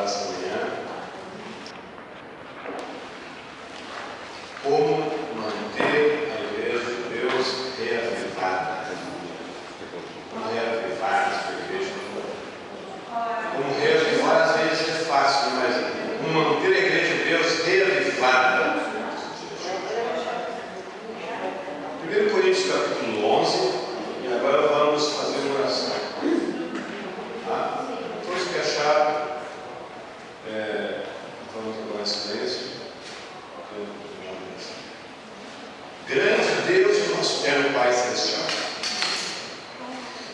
essa manhã. Como manter a igreja de Deus reavivada? Como reavivar a sua igreja? Como reavivar às vezes é fácil, mas como manter a igreja de Deus reavivada? 1 Coríntios capítulo 11, e agora vamos fazer uma oração. Tá? Todos que acharam, vamos agora em silêncio. Grande Deus e nosso eterno Pai Celestial,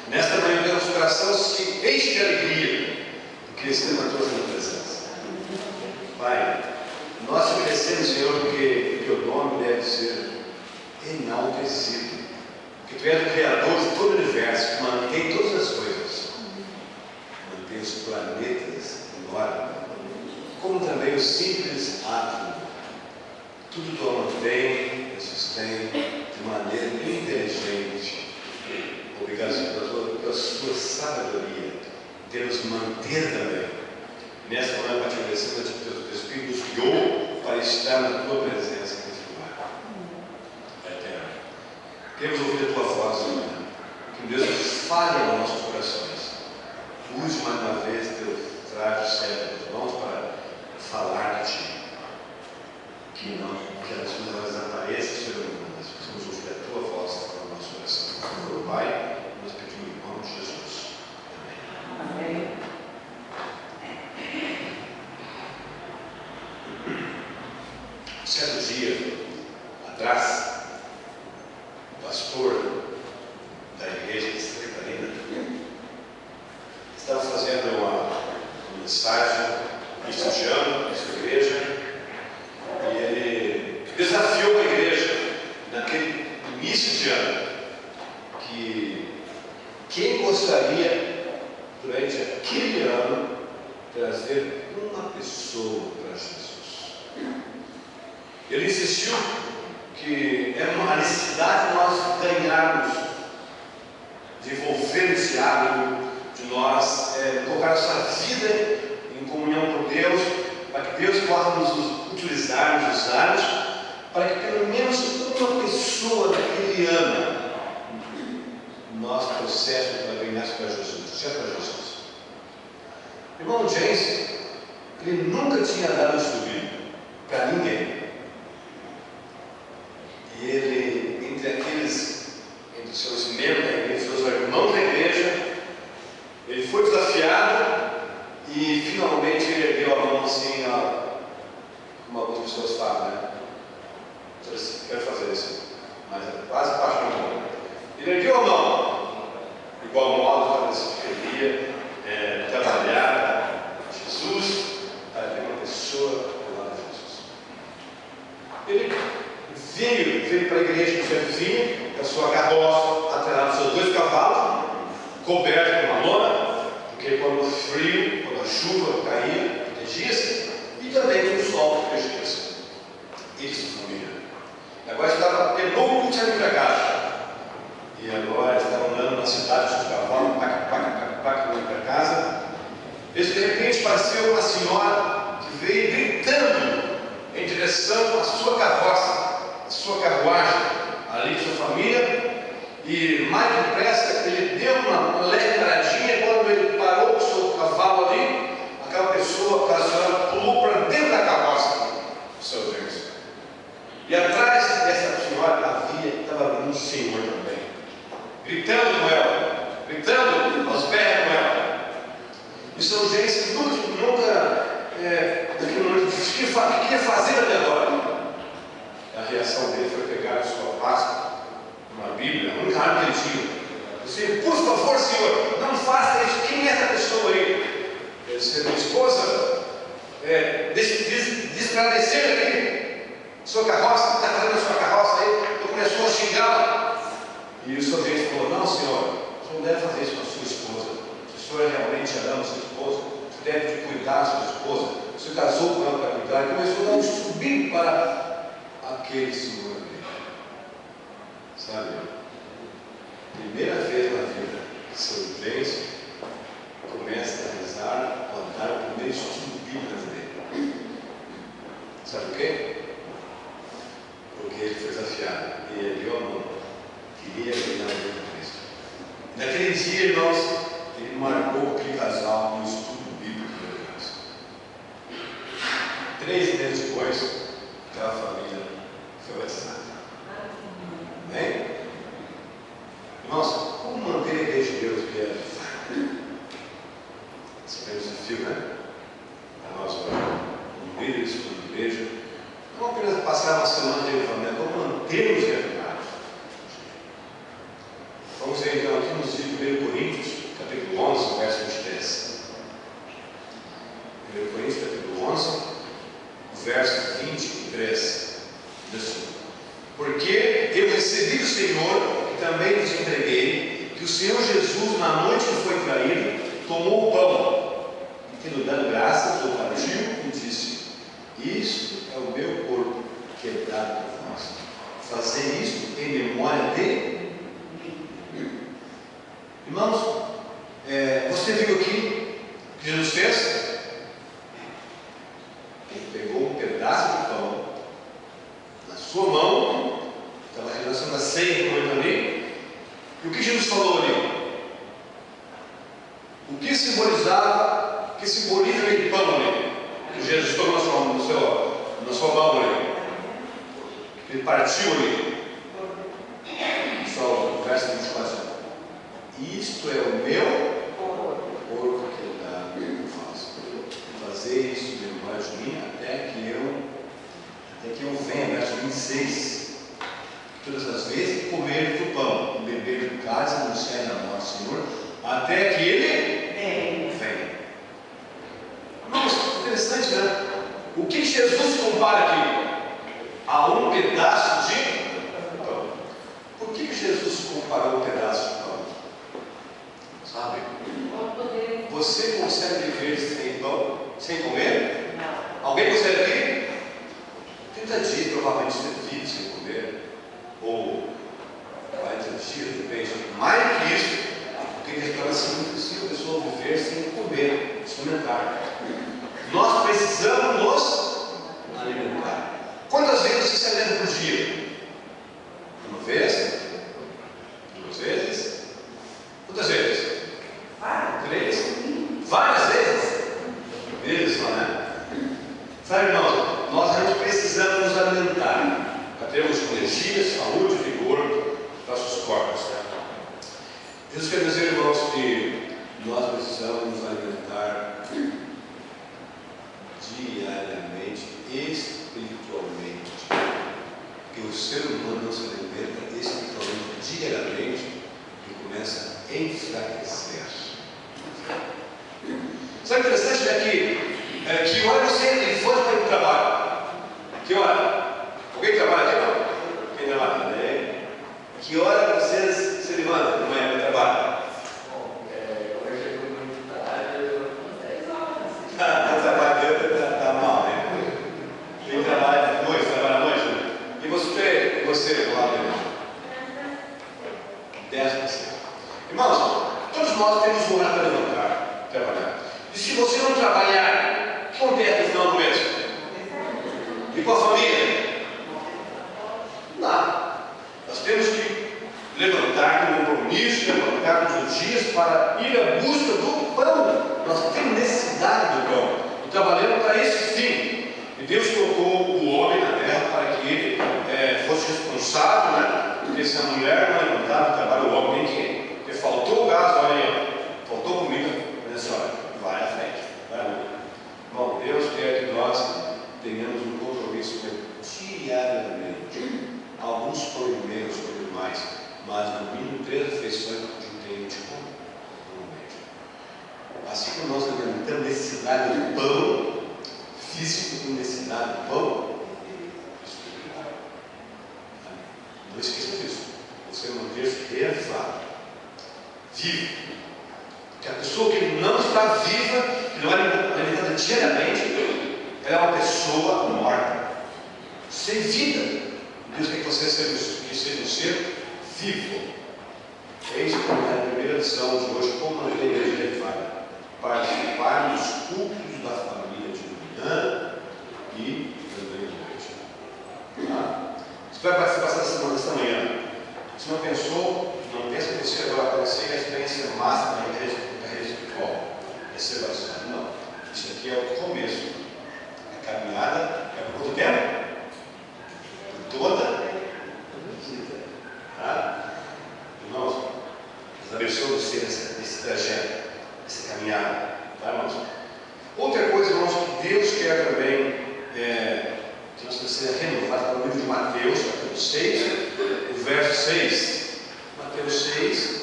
nesta manhã do nosso coração se enche de alegria, porque estamos na tua presença. Pai, nós te agradecemos, Senhor, porque o teu nome deve ser enaltecido, porque tu és o Criador de todo o universo, que mantém todas as coisas, mantém os planetas em ordem, como também os simples átomos. Tudo tu mantém, sustém de maneira inteligente. Obrigado, Senhor, pela sua sabedoria, de nos manter também. Nesta manhã, para te agradecer, que o teu Espírito nos guiou para estar na tua presença nesse lugar eterno. Queremos ouvir a tua voz, Senhor. Que Deus fale aos nossos corações. Use mais uma vez teu traje certo das mãos para falar de ti. Que as coisas apareçam sobre nós, precisamos ouvir a tua voz no nosso coração. Por favor, Pai, nós pedimos em nome de Jesus. Amém. Certo dia atrás, o pastor da igreja de Santa Catarina estava fazendo uma mensagem estudiando essa igreja. E ele desafiou a igreja naquele início de ano que quem gostaria durante aquele ano trazer uma pessoa para Jesus. Ele insistiu que é uma necessidade de nós ganharmos, desenvolvermos esse hábito de nós colocar nossa vida em comunhão com Deus, para que Deus possa nos utilizar, nos usar, para que pelo menos uma pessoa naquele ano nós trouxéssemos para ganhar para Jesus. O irmão James, ele nunca tinha dado isso para ninguém. E ele, entre os seus membros da igreja, os seus irmãos da igreja, ele foi desafiado e finalmente ele ergueu a mão assim, como algumas pessoas falam, né? Eu quero fazer isso, mas é quase baixo da mão. Ele ergueu a mão, igual modo para se queria trabalhar Jesus, para ter uma pessoa do lado de Jesus. Ele veio para a igreja de vizinha, com a sua carroça, atrelada aos seus 2 cavalos, coberto com uma lona, porque quando o frio, quando a chuva caía, protegia-se, e também quando o sol protegia-se. Isso, família. Agora estava louco de sair para casa. E agora estava andando na cidade de cavalo, indo para casa. E de repente apareceu uma senhora que veio gritando em direção à sua carroça, à sua carruagem, ali de sua família. E mais depressa ele deu uma leve paradinha. Quando ele parou com o seu cavalo ali, aquela senhora pulou para dentro da carroça do seu Deus. E atrás dessa senhora estava um senhor também, gritando com ela, gritando aos berros com ela. E São James nunca naquele momento, o que queria fazer até agora? A reação dele foi pegar a sua pasta, uma Bíblia, a única arma que ele tinha. Disse: por favor, senhor, não faça isso. Quem é essa pessoa aí? Ele disse: minha esposa, diz para descer aqui. Sua carroça, está fazendo a sua carroça aí? Então começou a xingá-la. E o Sr. James falou: não, senhor, você não deve fazer isso com a sua esposa. Se o senhor realmente ama a sua esposa, você deve cuidar da sua esposa. Você casou com ela para cuidar. E começou a dar um subindo para aquele senhor ali. Sabe? Primeira vez na vida, seu James começa a rezar, a dar o primeiro subindo dia, irmãos, ele marcou aquele casal no estudo bíblico da criança. 3 meses depois, aquela família foi batizada. Bem? Irmãos, como manter a igreja de Deus viva? Esse é um desafio, né? Para nós, como líderes, como igreja, não apenas passar uma semana de avivamento, como mantermos reavivados. Vamos ver então aqui nos livros 1 Coríntios, capítulo 11, verso 23. 1 Coríntios, capítulo 11, verso 23. Diz assim: porque eu recebi do Senhor, e também vos entreguei, que o Senhor Jesus, na noite que foi traído, tomou o pão, e tendo dado graças, o partiu e disse: isto é o meu corpo, que é dado por vós. Fazer isto em memória de mim. Irmãos, você viu aqui o que Jesus fez? Ele pegou um pedaço de pão na sua mão, estava relacionando a ceia com ele ali, e o que Jesus falou ali? O que simbolizava, o que simboliza aquele pão ali? Que Jesus tomou na sua mão ali, ele partiu ali. Só o verso 24. Isto é o meu corpo que eu dá por vós. Fazer isso em memória de mim até que eu venha. Verso 26. Todas as vezes comer do pão e beber do cálice, anunciar na morte do Senhor, até que ele venha. Irmãos, interessante, né? O que Jesus compara aqui? A um pedaço de pão. Por que Jesus comparou um pedaço de pão? Sabe? Você consegue viver sem pão? Sem comer? Não. Alguém consegue viver? 30 dias provavelmente você vive sem comer. Ou 40 dias, depende. Mais que isso, porque ele torna assim impossível a pessoa viver sem comer, se alimentar. Nós precisamos nos alimentar. Quantas vezes você se alimenta por dia? Uma vez? 2 vezes? Quantas vezes? 3? Várias vezes? Vezes só, né? Sabe, irmãos, nós realmente precisamos nos alimentar para termos energia, saúde e vigor para nossos corpos. Tá? Jesus quer dizer, irmãos, que nós precisamos nos alimentar diariamente, espiritualmente. Porque o ser humano não se alimenta espiritualmente diariamente e começa a enfraquecer. Sabe o interessante é que hora você foi para o trabalho? Que hora? Alguém trabalha aqui não? Quem trabalha? Que hora vocês se levantam de manhã para o trabalho? Hoje é muito tarde, 10 horas. O trabalho está mal, né? Quem trabalha à noite, trabalha à noite, né? E você lá dentro? 10%. Irmãos, todos nós temos um horário para levantar, trabalhar. E se você não trabalhar, o que acontece no final do mês? E com a família? Nada. Nós temos que levantar com compromisso, levantar todos os dias para ir à busca do pão. Nós temos necessidade do pão. E trabalhamos para esse fim. E Deus colocou o homem na terra para que ele fosse responsável, né? Porque se a mulher não levantar o trabalho, o homem tem que ir. Porque faltou gás, olha aí, faltou comida. Mas olha, vai à frente, vai à luta. Bom, Deus quer que nós tenhamos um compromisso diariamente. Alguns comem menos, comem mais, mas no mínimo 3 refeições de tem de comer. Assim como nós alimentamos necessidade do pão físico e necessidade do pão espiritual. Não esqueça disso. Você manter-se reavivado, vivo. Porque a pessoa que não está viva, que não é alimentada diariamente, ela é uma pessoa morta, sem vida. Deus quer que você seja um ser vivo. É isso que é a primeira lição de hoje, como manter a igreja revivada. Participar dos cultos da família de manhã e também de noite. Tá? Você vai participar dessa manhã. Se não pensou, não pensa em você você vai aparecer a experiência máxima da carreira espiritual. É ser batizado. Não. Isso aqui é o começo. A caminhada é por quanto tempo? Por toda a vida. Tá? Irmãos, Deus abençoe você nesse trajeto, nessa caminhada. Tá, irmãos? Outra coisa, irmãos, que Deus quer também que nós precisamos ser renovados no livro de Mateus, capítulo 6, o verso 6. Mateus 6,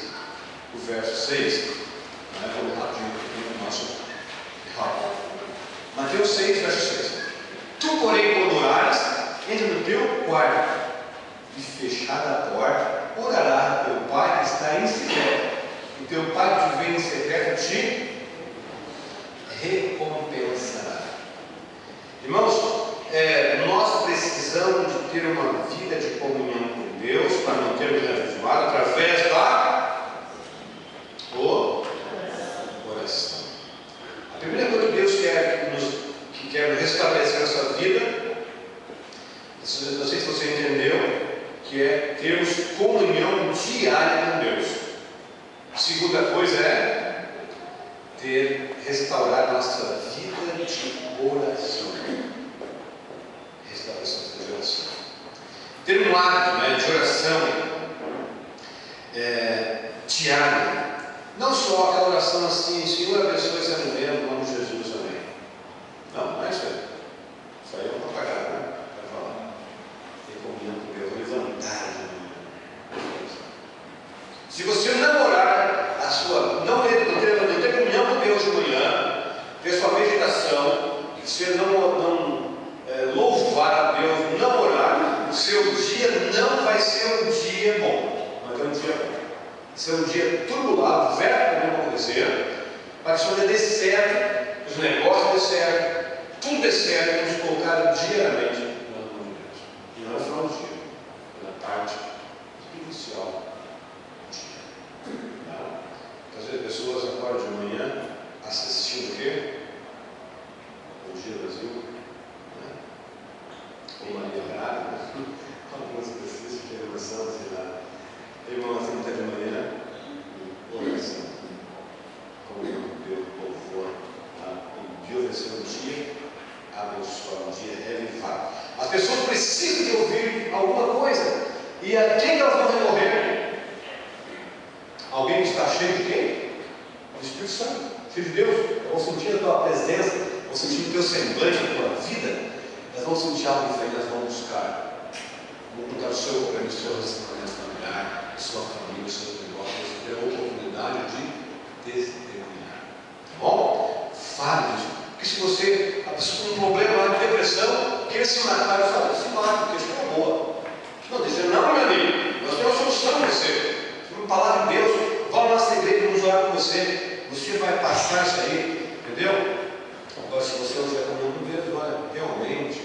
o verso 6. Vamos rapidinho no nosso rápido. Mateus 6, verso 6. Tu, porém, quando orares, entra no teu quarto e fechada a porta, orarás ao teu Pai que está em secreto. E teu Pai que vem em secreto te recompensará. Irmãos, nós precisamos de ter uma vida de comunhão com Deus para mantermos avivados através da oração. A primeira coisa que Deus quer que quer restabelecer a nossa vida, não sei se você entendeu, que é termos comunhão diária com Deus. A segunda coisa é restaurar nossa vida de oração. Restauração de oração. Ter um hábito de oração diária. Não só aquela oração assim, Senhor abençoe esse alimento, em nome de Jesus, amém. Não é isso aí. Isso aí é um papagaio, né? Vai falar. Ter comunhão com Deus, levantar de manhã. Se você não orar, não ter comunhão com Deus de manhã, ter sua meditação, e você não louvar a Deus, não orar, o seu dia não vai ser um dia bom. Não vai ter um dia bom. Vai ser um dia turbulado, vai acontecer, para que a sua vida dê certo, os negócios dê certo, tudo dê certo, vamos colocar diariamente na mão de Deus. E não é no final do dia, na parte inicial. Às vezes as pessoas acordam de manhã assistindo o quê? Bom Dia Brasil, ou Maria Braga, algumas pessoas que têm emoção, sei lá. Irmão, assim, até de manhã, oração, comunhão com Deus, louvor, e Deus vai ser um dia abençoado, um dia revivado. As pessoas precisam de ouvir alguma coisa, e a quem elas vão recorrer? Alguém que está cheio de quem? Do Espírito Santo, cheio de Deus. Elas vão sentir a tua presença, vão sentir o teu semblante, a tua vida. Elas vão sentir algo diferente, elas vão buscar o seu compromisso, o seu relacionamento familiar, a sua família, os seus negócios, ter a oportunidade de testemunhar. Tá bom? Fale disso. Porque se você, a pessoa com um problema de depressão, quer se matar, eu falo, se mate, porque isso é boa. Não, dizer, não, meu amigo, nós temos uma solução para você. Uma palavra de Deus, vá na nossa igreja, vamos orar com você. Você vai passar isso aí, entendeu? Agora, se você não estiver comunhão com Deus, olha, realmente,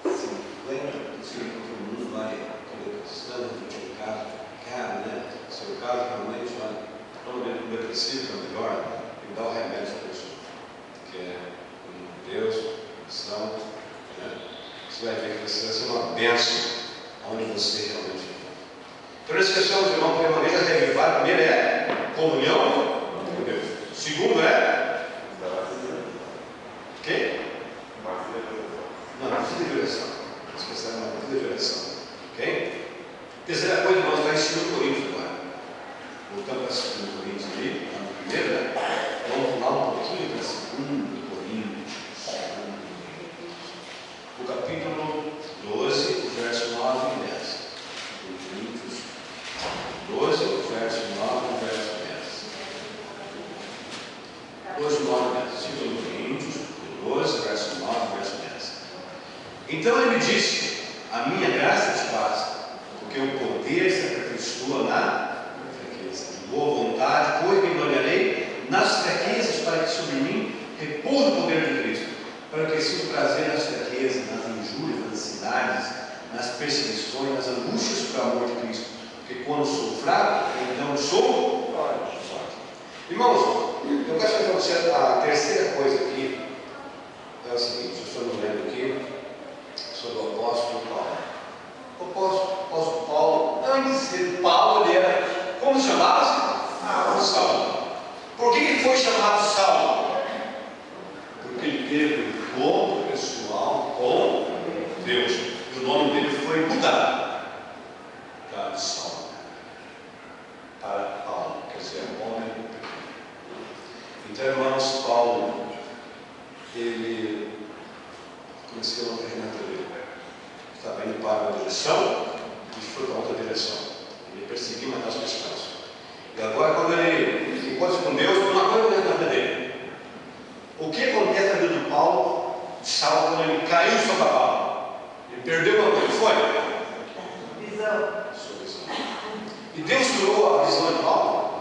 se lembra do seu mundo vai conquistando o seu caso, cara, né? Seu caso realmente, olha, provavelmente um depressivo que é melhor, e dá o remédio para a pessoa, que é com Deus, oração, né? Você vai ver que você vai ser uma bênção onde você realmente é. Então, essa questão de irmão permaneça revivar, primeiro é comunhão com Deus. Segundo é o quê? Não, vida de oração. Esquecer uma vida de oração. Ok? Terceira coisa, irmãos, está em 2 Coríntios agora. Voltando para 2 Coríntios ali, na primeira, vamos falar um pouquinho para 2 Coríntios. O capítulo 12, verso 9 e 10. 2 Coríntios 12, verso 9 e verso 10. 12, 9 e 10. 2 Coríntios 12, verso 9 e verso 10. Então ele me disse, a minha graça te basta, porque o poder se aperfeiçoa na fraqueza. De boa vontade, pois me gloriarei nas fraquezas, para que sobre mim repouso o poder de Cristo, para que sinta prazer nas fraquezas, nas injúrias, nas necessidades, nas perseguições, nas angústias por amor de Cristo. Porque quando sou fraco, então sou forte. Irmãos, eu quero falar para você a terceira coisa aqui. É o seguinte, eu estou lendo aqui sobre o apóstolo Paulo. O apóstolo Paulo, antes de ser Paulo, ele era, como se chama? foi chamado Saulo? Porque ele teve um encontro pessoal com Deus. E o nome dele foi mudado de Saulo para Paulo, quer dizer, homem pequeno. Então, irmãos, Paulo, ele conheceu uma ferramenta dele. Estava indo para uma direção e foi para outra direção. Ele perseguiu matar os cristãos. E agora, quando ele encontra com Deus, uma coisa acontece na vida dele. O que acontece na vida de Paulo, de Saulo, quando ele caiu do seu cavalo? Ele perdeu uma coisa, foi? Visão. Sua visão. E Deus tirou a visão de Paulo?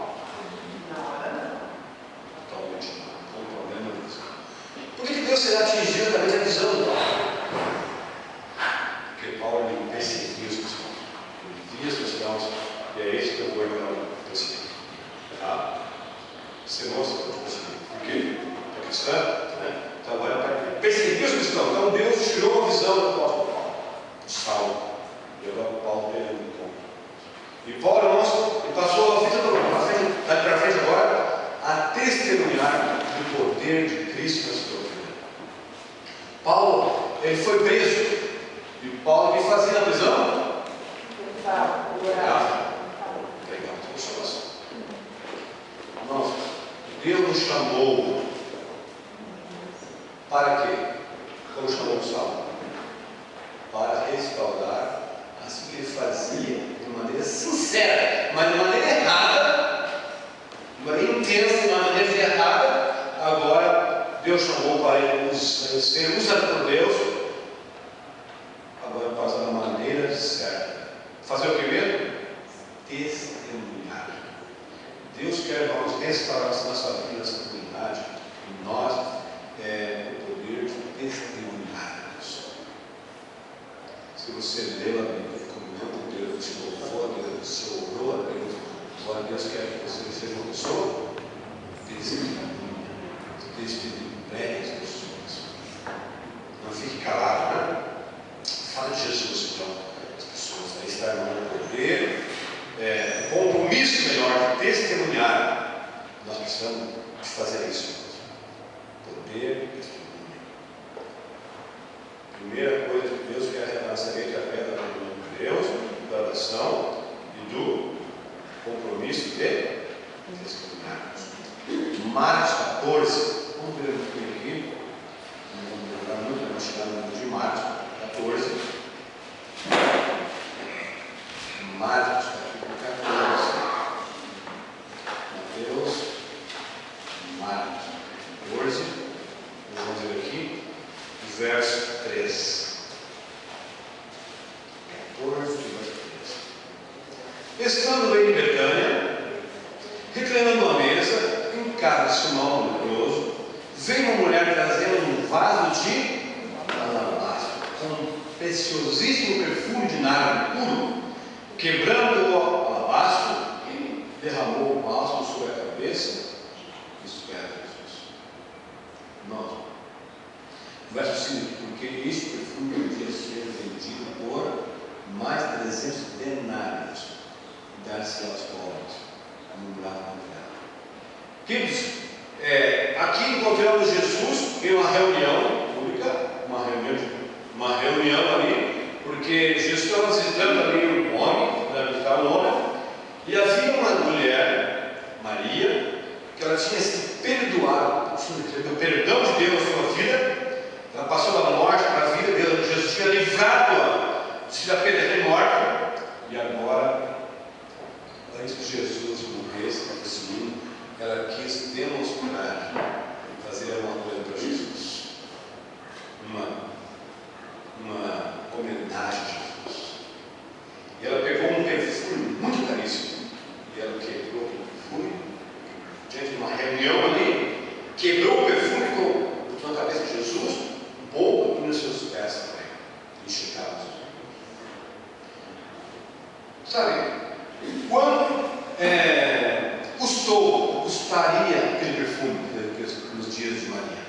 Totalmente não. Não tem problema de visão. Por que Deus será atingido também a visão de Paulo? Porque Paulo ele perseguia os cristãos. Ele via os cristãos. E é isso que eu vou então perseguir. Tá? Você mostra que eu perseguir. Por quê? É cristã? Né? Então agora para perseguir os cristãos. Então Deus tirou a visão do apóstolo Paulo, de Saulo. E agora Paulo teve um encontro. E Paulo, irmãos, ele passou a vida para frente agora a testemunhar do poder de Cristo na sua vida. Paulo, ele foi preso. E Paulo, o que fazia na prisão? Legal, irmãos, Deus nos chamou para quê? Como chamou Saulo? Para restaurar assim que ele fazia de maneira sincera, mas de maneira errada, de maneira intensa, de uma maneira errada. Agora Deus chamou para ele ser usado por Deus, agora para fazer da maneira certa. Fazer o que mesmo? Testemunhar. Deus quer nos restaurar nossa vida, nossa comunidade, e nós o poder de testemunhar isso. Se você leu a Bíblia, comunhão com Deus, você louvou a Deus, você orou a Deus, agora Deus quer que você seja uma pessoa testemunha, pregue as pessoas. Não fique calado, né? Fala de Jesus, então, as pessoas. Aí está no poder, compromisso melhor de testemunhar. Nós precisamos de fazer isso. Poder e testemunha. Primeira coisa que Deus quer revelar essa igreja através da comunhão com Deus, da oração e do compromisso de testemunhar. Marcos 14. Vamos ver um pouquinho aqui. Não vamos demorar muito, vamos chegar no livro de Marcos 14. Marcos capítulo 14. Mateus, Marcos 14. Vamos ver aqui, verso 3. 14, verso 3. Estando ele em Betânia, reclinando a mesa, em casa de Simão o leproso, veio uma mulher trazendo um vaso de alabastro, com preciosíssimo perfume de nardo puro, quebrando o alabastro, derramou o bálsamo sobre a cabeça. Isso era Jesus. Nós. Verso 5: porque este perfume podia ser vendido por mais 300 denários e dar-se aos pobres, como um bravo convidado. Queridos, aqui encontramos Jesus em uma reunião pública, uma reunião ali, porque Jesus estava visitando ali um homem, e havia uma mulher, Maria, que ela tinha sido perdoada, o perdão de Deus na sua vida. Ela passou da morte para a vida. Jesus tinha livrado-a da pena de morte, e agora, antes que Jesus morresse para esse mundo, ela quis demonstrar, fazer uma coisa para Jesus, uma homenagem a Jesus. E ela pegou um perfume muito caríssimo, e ela quebrou o perfume, diante de uma reunião ali, quebrou o perfume na cabeça de Jesus, um pouco e nos seus pés também, enxergados. Sabe, quanto custaria aquele perfume nos dias de Maria?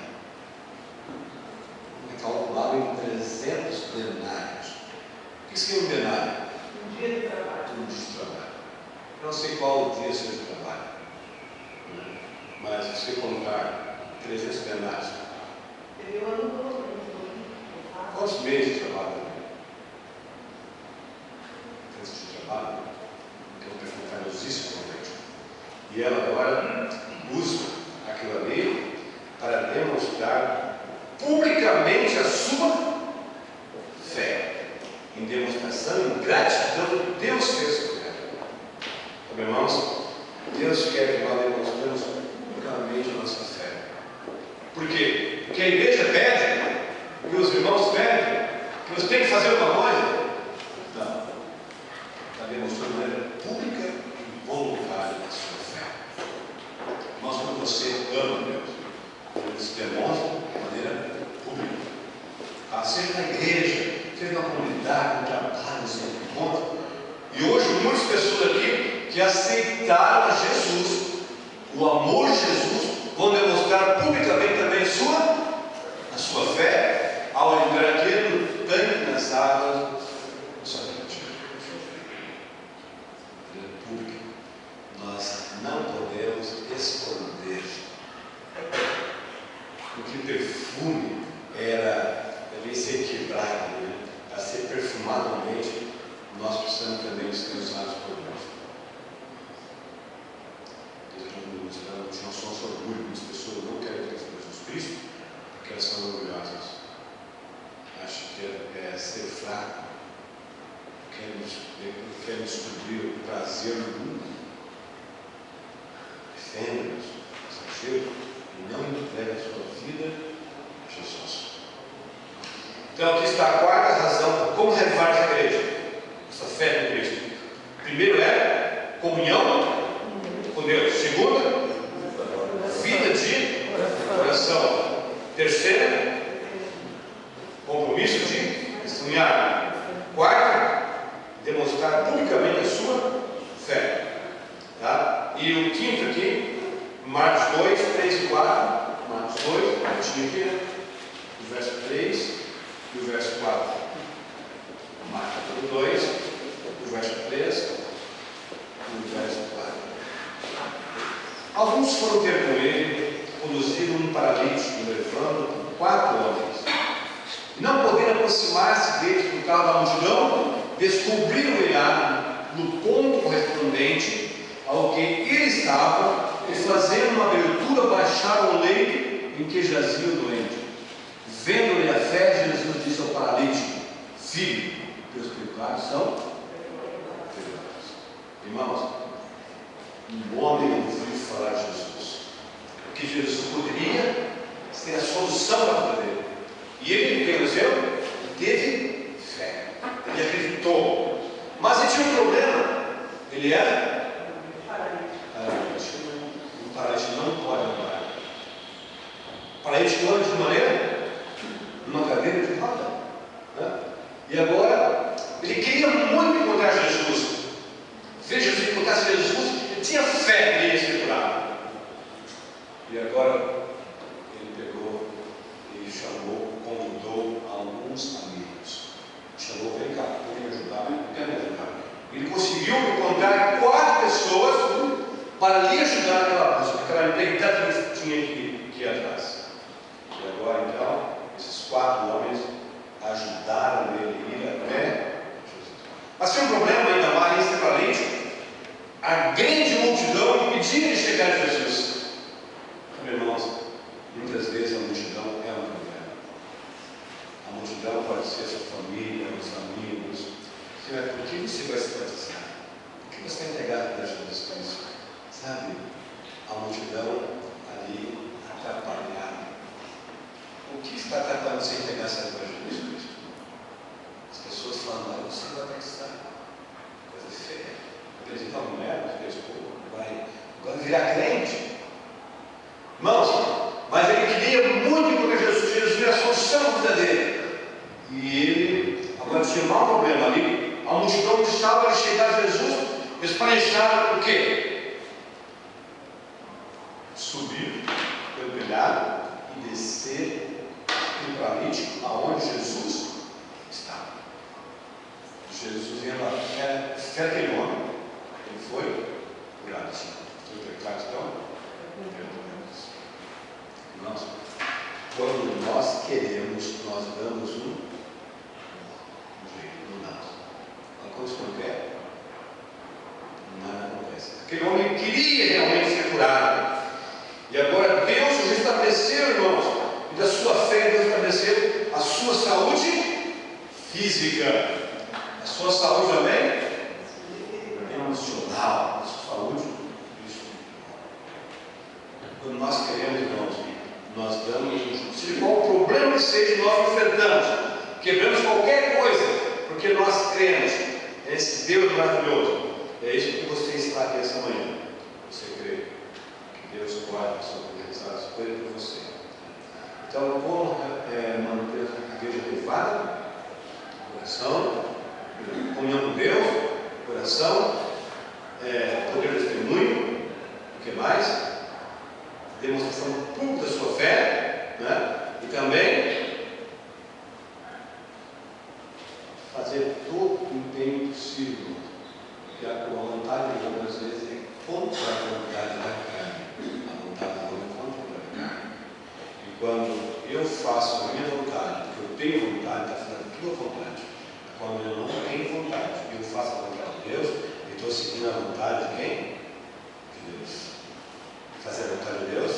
Calculado em 300 denários. O que seria um denário? Um dia de trabalho. Um dia de trabalho. Eu não sei qual o dia seria de trabalho, mas você juntar 300 denários. Teve um ano todo. Quantos meses de trabalho? Meses de trabalho? Que é um perfil famosíssimo, realmente. E ela agora usa aquilo ali para demonstrar publicamente a sua fé. Em demonstração, em gratidão, Deus fez por ela. Então, irmãos, Deus quer que nós demonstremos publicamente a nossa fé. Por quê? Porque a igreja pede, que os irmãos pedem, que você tem que fazer uma coisa. Não. Está demonstrando de maneira pública e voluntária a sua fé. Irmãos, quando você ama Deus, Deus demonstra de maneira pública. Seja na igreja, seja na comunidade, no trabalho, no encontro. E hoje muitas pessoas aqui que aceitaram a Jesus, o amor de Jesus, vão demonstrar publicamente também a sua fé ao entrar aqui no tanque nas águas do sacerdote. Pública. Nós não podemos esconder. Porque perfume devia ser quebrado, né? Para ser perfumadamente, nós precisamos também ser usados por Deus. Nós somos orgulho, muitas pessoas não querem ter Jesus Cristo porque elas são orgulhosas. Acham que é ser fraco, querem descobrir o prazer do mundo, efêmeros, exagero, e não entrega a sua vida a Jesus. Então aqui está a quarta razão como renovar essa igreja, essa fé em Cristo. Primeiro é comunhão com Deus. Segunda, vida de oração. Terceira, compromisso de testemunhar. Quarta, demonstrar publicamente a sua fé. Tá? E o quinto aqui, Marcos 2, 3 e 4. Marcos 2, eu tinha aqui, o verso 3 e o verso 4. Marcos 2, o verso 3 e o verso 4. Alguns foram ter com ele, conduziram um paralítico, levando 4 homens. Não podendo aproximar-se deles por causa da multidão, descobriram ele no ponto correspondente ao que ele estava, e fazendo uma abertura, baixaram o leito em que jazia o doente. Vendo-lhe a fé, Jesus disse ao paralítico: filho, teus pecados são perdoados. Irmãos, um homem ouviu falar de Jesus, que Jesus poderia ser a solução da vida dele. E ele, pelo exemplo, teve fé, ele acreditou. Mas ele tinha um problema, ele era paralítico. O paralítico não pode andar. O paralítico anda de maneira, numa cadeira de roda. Né? E agora, ele queria muito encontrar Jesus. Veja, se ele encontrasse Jesus, ele tinha fé que ele ia ser curado. E agora, ele pegou e chamou, convidou alguns amigos. Chamou: vem cá, vem me ajudar, vem me ajudar. Ele conseguiu encontrar 4 pessoas para lhe ajudar naquela busca, aquela empreitada que ele tinha que ir atrás. E agora, então, esses 4 homens ajudaram ele a ir até Jesus. Mas tinha um problema ainda mais nesse paralítico. A grande multidão impedia de chegar a Jesus. Então, irmãos, muitas vezes a multidão é um problema. A multidão pode ser a sua família, os amigos. Por que você vai se batizar? Por que você vai entregar para Jesus Cristo? Sabe, a multidão ali atrapalhada. O que está atrapalhando você entregar essa para Jesus Cristo? As pessoas falam: você vai batizar. Coisa feia. Apresentar uma mulher, vai virar crente. Irmãos, mas ele queria muito encontrar Jesus. Jesus era a solução da vida dele. E ele agora tinha um mau problema ali. A multidão estava a chegar a Jesus. Eles planejaram o quê? Subir pelo telhado e descer no paralítico aonde Jesus estava. Jesus ia lá, era aquele homem. Ele foi curado. Os pecados estão perdoados. Quando nós queremos, nós damos um jeito, não dá. Quando você não quer, nada acontece. Aquele homem queria realmente ser curado. E agora Deus o restabeleceu, irmãos. E da sua fé, Deus estabeleceu a sua saúde física. A sua saúde também emocional. A sua saúde espiritual. Quando nós queremos, irmãos, nós damos um jeito. Se qual problema que seja, nós enfrentamos. Quebramos qualquer coisa. Porque nós cremos nesse Deus maravilhoso. É isso que você está aqui essa manhã. Você crê que Deus pode realizar as coisas por você. Então, como manter a igreja privada? Coração, comunhão com Deus, coração, poder de testemunho, o que mais? Demonstração pública da sua fé, né? E também fazer todo o empenho possível, porque a vontade de Deus às vezes é contra a vontade da carne. A vontade de Deus é contra a carne. E quando eu faço a minha vontade, porque eu tenho vontade, está fazendo a tua vontade. Quando eu não tenho vontade e eu faço a vontade de Deus, eu estou seguindo a vontade de quem? De Deus. Fazer a vontade de Deus?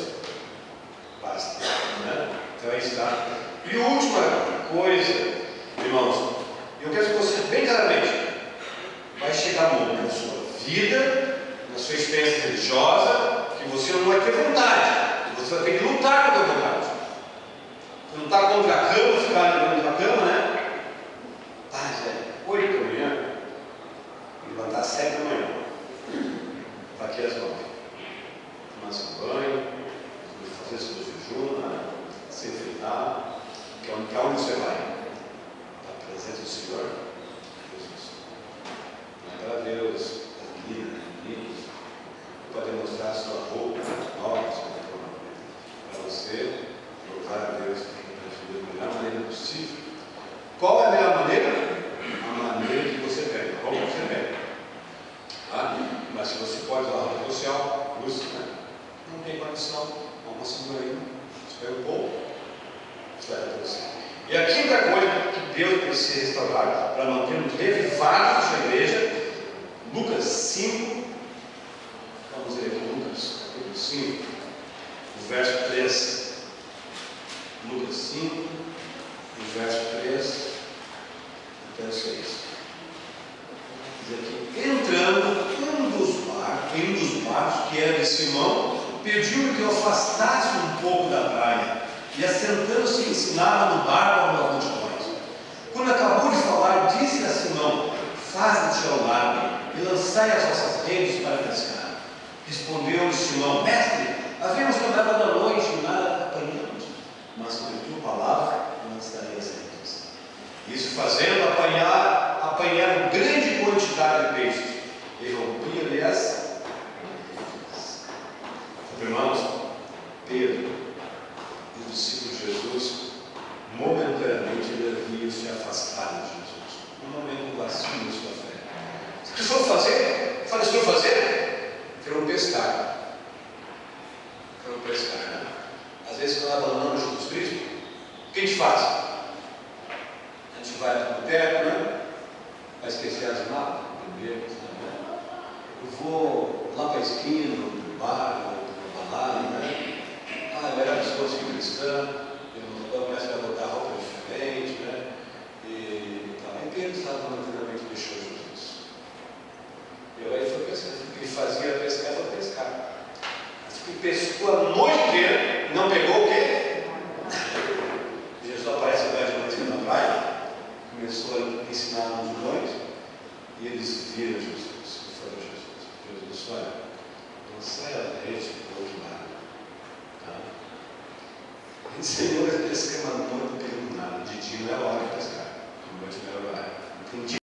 Basta. Né? Então aí está. E última coisa, irmãos, eu quero que você bem claramente vai chegar um momento na sua vida, na sua experiência religiosa, que você não vai ter vontade. Você vai ter que lutar com a tua vontade. Você não está contra a cama, ficar contra a cama, né? Zé, 8 da manhã, levantar às 7 da manhã. Está aqui às 9. Tomar seu banho, fazer seu jejum, né? Se enfeitar. Que é onde você vai? Para a presença do Senhor Jesus. Para Deus, as meninas, para demonstrar a sua roupa nova, para você louvar a Deus da melhor maneira possível. Qual é a melhor maneira? A maneira que você pega, a roupa que você pega. Tá? Mas se você pode usar a roupa social, use, né? Não tem condição, vamos segurar aí, espera um pouco, espera para você. E a quinta coisa que Deus precisa restaurar para mantermos revivados a sua igreja, Lucas 5, vamos ler aqui Lucas capítulo 5, o verso 3. Lucas 5, o verso 3 até o 6. Diz aqui: entrando em um dos barcos, que era de Simão, pediu-lhe que o afastasse um pouco da praia, e assentando-se ensinava no barco a multidões. Quando acabou de falar, disse a Simão: faze-te ao lado e lançai as vossas redes para pescar. Respondeu-lhe Simão: mestre, havemos trabalhado à noite e nada apanhamos, mas com a tua palavra lançarei as redes. Isso fazendo, apanharam grande quantidade de peixes e rompia-lhe as redes. Irmãos, Pedro e os discípulos de Jesus momentaneamente haviam se afastado de Jesus. Um momento vacilo de sua fé. O que for fazer? Fala, estou fazendo? Foram pescar. Foram pescar, né? Às vezes, quando abandonamos Jesus Cristo, o que a gente faz? A gente vai para o boteco, né? Vai esquecer as malas, beber, né? Eu vou lá para a esquina, no bar, no balada, né? Eu era pessoa assim cristã, eu começo a botar roupa diferente, né? E Pedro estava naturalmente deixou Jesus. E aí foi pescar. O que ele fazia era pescar, foi pescar. Ele pescou a noite inteira, não pegou o quê? Jesus aparece agora de noite na praia, começou a ensinar uns multidões, e eles viram Jesus. E falou Jesus, olha, não saia da rede para o outro lado. Tá? Senhor, pesca uma noite, não pegamos nada. De dia não é hora de pescar, de noite não é hora.